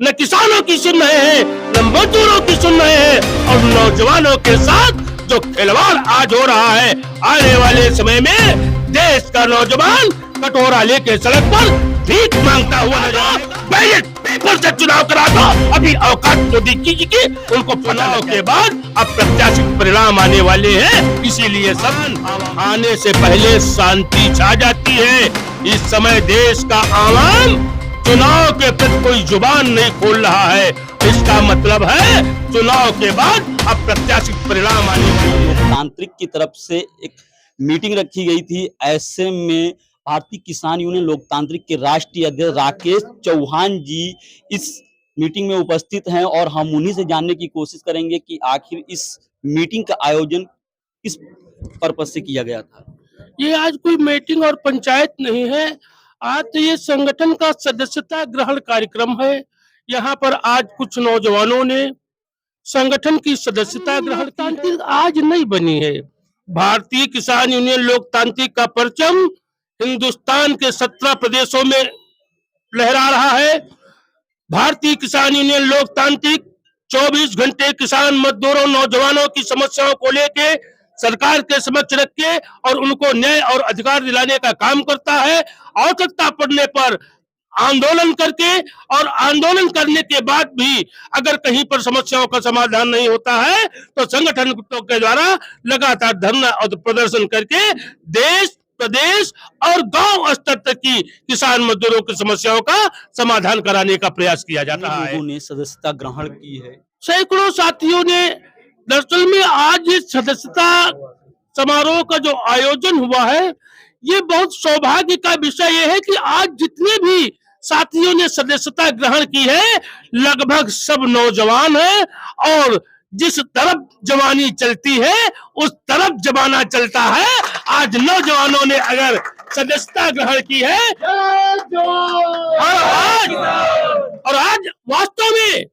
न किसानों की सुन रहे हैं, न मजदूरों की सुन रहे हैं और नौजवानों के साथ जो खिलवाड़ आज हो रहा है। आने वाले समय में देश का नौजवान कटोरा लेके सड़क पर भीख मांगता हुआ नजर आएगा। बैलेट पेपर से चुनाव करा दो, अभी औकात मोदी की उनको चुनाव के बाद अप्रत्याशित परिणाम आने वाले हैं। इसीलिए सब आने से पहले शांति छा जाती है। इस समय देश का आवाम चुनाव के प्रति कोई जुबान नहीं खोल रहा है। इसका मतलब है चुनाव के बाद अप्रत्याशित परिणाम आने वाले हैं। लोकतांत्रिक की तरफ से एक मीटिंग रखी गई थी। ऐसे में भारतीय किसान यूनियन लोकतांत्रिक के राष्ट्रीय अध्यक्ष राकेश चौहान जी इस मीटिंग में उपस्थित हैं और हम उन्हीं से जानने की कोशिश करेंगे कि आखिर इस मीटिंग का आयोजन किस पर्पस से किया गया था। ये आज कोई मीटिंग और पंचायत नहीं है, आज तो ये संगठन का सदस्यता ग्रहण कार्यक्रम है। यहाँ पर आज कुछ नौजवानों ने संगठन की सदस्यता ग्रहण की। आज नहीं बनी है। भारतीय किसान यूनियन लोकतांत्रिक का परचम हिंदुस्तान के 17 प्रदेशों में लहरा रहा है। भारतीय किसान यूनियन लोकतांत्रिक 24 घंटे किसान मजदूरों नौजवानों की समस्याओं को लेके सरकार के समक्ष रख के और उनको न्याय और अधिकार दिलाने का काम करता है। आवश्यकता पड़ने पर आंदोलन करके और आंदोलन करने के बाद भी अगर कहीं पर समस्याओं का समाधान नहीं होता है तो संगठन के द्वारा लगातार धरना और प्रदर्शन करके देश प्रदेश और गांव स्तर तक की किसान मजदूरों की समस्याओं का समाधान कराने का प्रयास किया जाता है। लोगों ने सदस्यता ग्रहण की है। सैकड़ों साथियों ने दरअसल में आज इस सदस्यता समारोह का जो आयोजन हुआ है, ये बहुत सौभाग्य का विषय ये है कि आज जितने भी साथियों ने सदस्यता ग्रहण की है लगभग सब नौजवान हैं और जिस तरफ जवानी चलती है उस तरफ जमाना चलता है। आज नौजवानों ने अगर सदस्यता ग्रहण की है और आज वास्तव में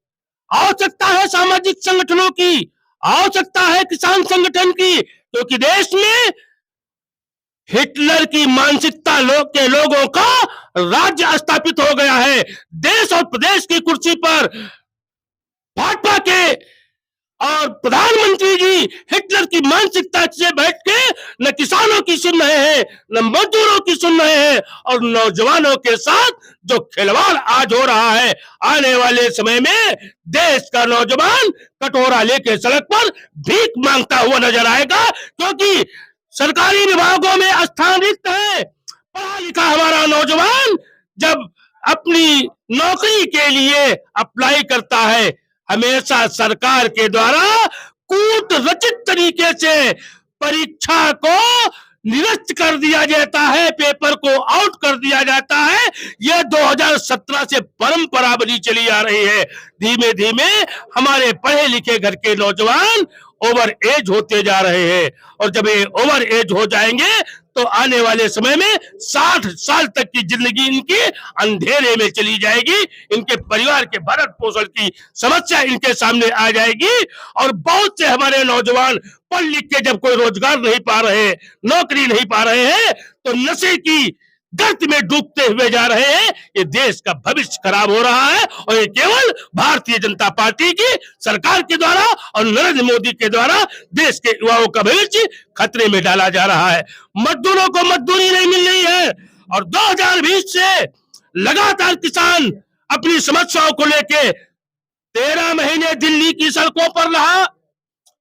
आवश्यकता है सामाजिक संगठनों की, आवश्यकता है किसान संगठन की, क्योंकि देश में हिटलर की मानसिकता के लोगों का राज्य स्थापित हो गया है। देश और प्रदेश की कुर्सी पर भाजपा के और प्रधानमंत्री जी हिटलर की मानसिकता से बैठ के न किसानों की सुन रहे हैं, न मजदूरों की सुन रहे हैं और नौजवानों के साथ जो खिलवाड़ आज हो रहा है। आने वाले समय में देश का नौजवान कटोरा लेके सड़क पर भीख मांगता हुआ नजर आएगा, क्योंकि सरकारी विभागों में स्थान रिक्त है। पढ़ा लिखा हमारा नौजवान जब अपनी नौकरी के लिए अप्लाई करता है, हमेशा सरकार के द्वारा कूट रचित तरीके से परीक्षा को निरस्त कर दिया जाता है, पेपर को आउट कर दिया जाता है। यह 2017 से परंपरा बनी चली आ रही है। धीमे धीमे हमारे पढ़े लिखे घर के नौजवान ओवर एज होते जा रहे हैं और जब ये ओवर एज हो जाएंगे तो आने वाले समय में 60 साल तक की जिंदगी इनकी अंधेरे में चली जाएगी। इनके परिवार के भरण पोषण की समस्या इनके सामने आ जाएगी और बहुत से हमारे नौजवान पढ़ लिख के जब कोई रोजगार नहीं पा रहे, नौकरी नहीं पा रहे हैं तो नशे की गर्त में डूबते हुए जा रहे हैं। ये देश का भविष्य खराब हो रहा है और ये केवल भारतीय जनता पार्टी की सरकार के द्वारा और नरेंद्र मोदी के द्वारा देश के युवाओं का भविष्य खतरे में डाला जा रहा है। मजदूरों को मजदूरी नहीं मिल रही है और 2020 से लगातार किसान अपनी समस्याओं को लेके 13 महीने दिल्ली की सड़कों पर रहा।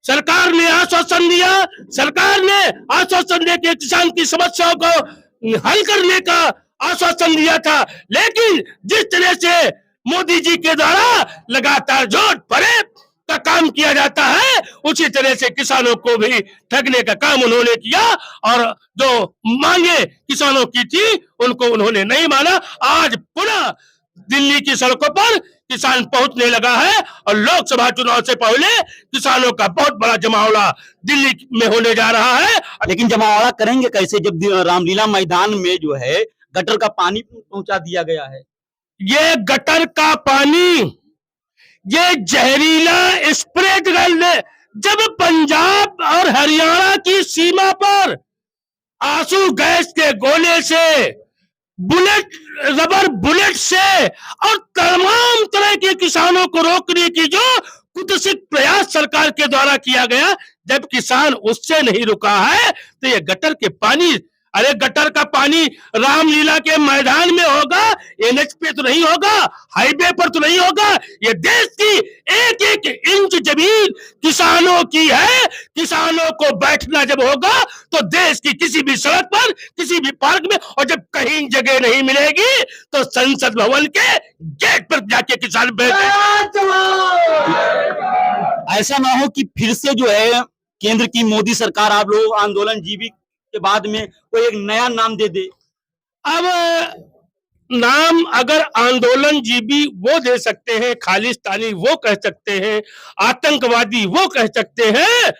सरकार ने आश्वासन दिया, सरकार ने आश्वासन देकर किसान की समस्याओं को हल करने का आश्वासन दिया था, लेकिन जिस तरह से मोदी जी के द्वारा लगातार झूठ फरेब का काम किया जाता है उसी तरह से किसानों को भी ठगने का काम उन्होंने किया और जो मांगे किसानों की थी उनको उन्होंने नहीं माना। आज पुनः दिल्ली की सड़कों पर किसान पहुंचने लगा है और लोकसभा चुनाव से पहले किसानों का बहुत बड़ा जमावड़ा दिल्ली में होने जा रहा है। लेकिन जमावड़ा करेंगे कैसे जब रामलीला मैदान में जो है गटर का पानी पहुंचा दिया गया है। ये गटर का पानी, ये जहरीला स्प्रे जब पंजाब और हरियाणा की सीमा पर आंसू गैस के गोले से, बुलेट रबर बुलेट से और तमाम तरह के किसानों को रोकने की जो कुत्सित प्रयास सरकार के द्वारा किया गया, जब किसान उससे नहीं रुका है तो ये गटर के पानी, अरे गटर का पानी रामलीला के मैदान में होगा, एनएच पे तो नहीं होगा, हाईवे पर तो नहीं होगा। ये देश की एक एक इंच जमीन किसानों की है। किसानों को बैठना जब होगा तो देश की किसी भी सड़क पर, किसी भी पार्क में, और जब कहीं जगह नहीं मिलेगी तो संसद भवन के गेट पर जाके किसान बैठे। ऐसा ना हो कि फिर से जो है केंद्र की मोदी सरकार आप लोग आंदोलन जीवी के बाद में कोई एक नया नाम दे दे। अब नाम अगर आंदोलन जीवी वो दे सकते हैं, खालिस्तानी वो कह सकते हैं, आतंकवादी वो कह सकते हैं,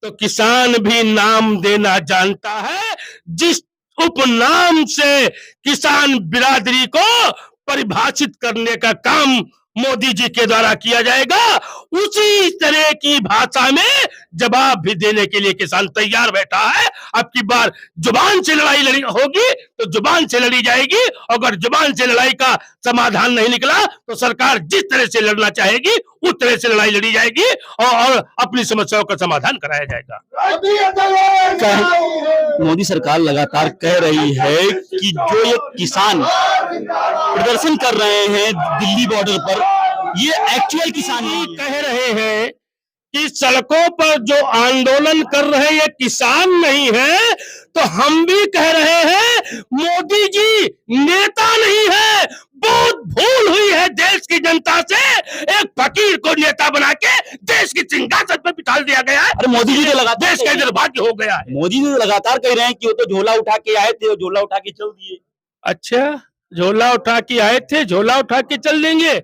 तो किसान भी नाम देना जानता है। जिस उपनाम से किसान बिरादरी को परिभाषित करने का काम मोदी जी के द्वारा किया जाएगा, उसी तरह की भाषा में जवाब भी देने के लिए किसान तैयार बैठा है। अब की बार जुबान से लड़ाई लड़ी होगी तो जुबान से लड़ी जाएगी। अगर जुबान से लड़ाई का समाधान नहीं निकला तो सरकार जिस तरह से लड़ना चाहेगी उस तरह से लड़ाई लड़ी जाएगी और अपनी समस्याओं का समाधान कराया जाएगा। मोदी सरकार लगातार कह रही है कि जो ये किसान प्रदर्शन कर रहे हैं दिल्ली बॉर्डर पर, ये एक्चुअल किसान ही कह रहे हैं कि सड़कों पर जो आंदोलन कर रहे हैं ये किसान नहीं है, तो हम भी कह रहे हैं मोदी जी नेता नहीं है। बहुत भूल हुई है देश की जनता से। एक फकीर को नेता बना के देश की सिंहासन पर बिठा दिया गया है। अरे मोदी जी तो लगातार देश का दुर्भाग्य हो गया है। मोदी जी लगातार कह रहे हैं कि वो तो झोला उठा के आए थे, झोला उठा के चल दिए। अच्छा, झोला उठा के आए थे, झोला उठा के चल देंगे?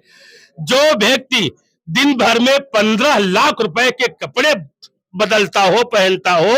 जो व्यक्ति दिन भर में 15 लाख रुपए के कपड़े बदलता हो, पहनता हो,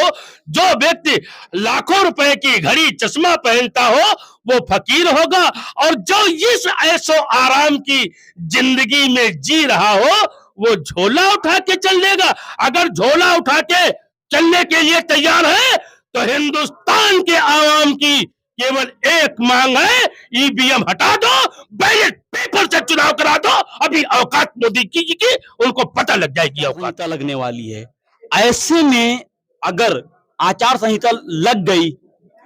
जो व्यक्ति लाखों रुपए की घड़ी चश्मा पहनता हो, वो फकीर होगा। और जो इस ऐशो आराम की जिंदगी में जी रहा हो, वो झोला उठा के चल देगा। अगर झोला उठा के चलने के लिए तैयार है तो हिंदुस्तान के आवाम की केवल एक मांग है, ईवीएम हटा दो, बैलेट पेपर से चुनाव करा दो। अभी औकात मोदी की उनको पता लग जाएगी, औकात लगने वाली है। ऐसे में अगर आचार संहिता लग गई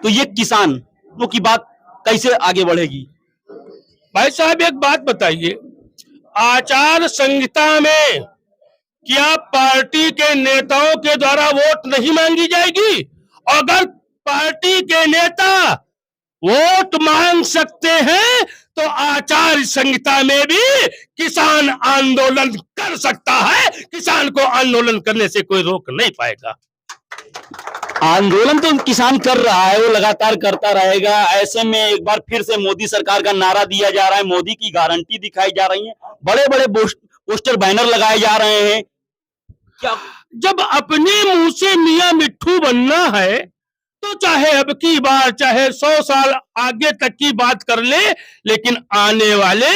तो ये किसानों की बात कैसे आगे बढ़ेगी? भाई साहब एक बात बताइए, आचार संहिता में क्या पार्टी के नेताओं के द्वारा वोट नहीं मांगी जाएगी? अगर पार्टी के नेता वोट मांग सकते हैं तो आचार संहिता में भी किसान आंदोलन कर सकता है। किसान को आंदोलन करने से कोई रोक नहीं पाएगा। आंदोलन तो किसान कर रहा है, वो लगातार करता रहेगा। ऐसे में एक बार फिर से मोदी सरकार का नारा दिया जा रहा है, मोदी की गारंटी दिखाई जा रही है, बड़े बड़े पोस्टर बैनर लगाए जा रहे हैं। क्या जब अपने मुंह से मियां मिट्ठू बनना है तो चाहे अब की बार, चाहे 100 साल आगे तक की बात कर ले, लेकिन आने वाले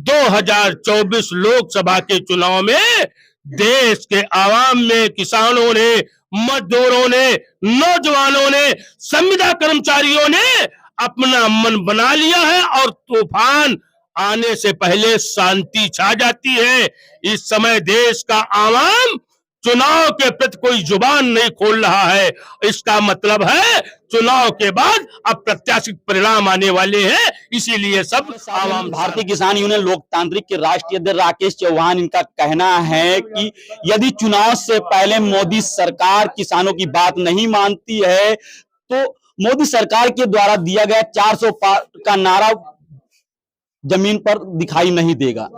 2024 लोकसभा के चुनाव में देश के आवाम ने, किसानों ने, मजदूरों ने, नौजवानों ने, संविदा कर्मचारियों ने अपना मन बना लिया है और तूफान आने से पहले शांति छा जाती है। इस समय देश का आवाम चुनाव के प्रति कोई जुबान नहीं खोल रहा है। इसका मतलब है चुनाव के बाद अब प्रत्याशित परिणाम आने वाले हैं, इसीलिए सब आवाम। भारतीय किसान यूनियन लोकतांत्रिक के राष्ट्रीय अध्यक्ष राकेश चौहान, इनका कहना है कि यदि चुनाव से पहले मोदी सरकार किसानों की बात नहीं मानती है तो मोदी सरकार के द्वारा दिया गया 400 पार का नारा जमीन पर दिखाई नहीं देगा।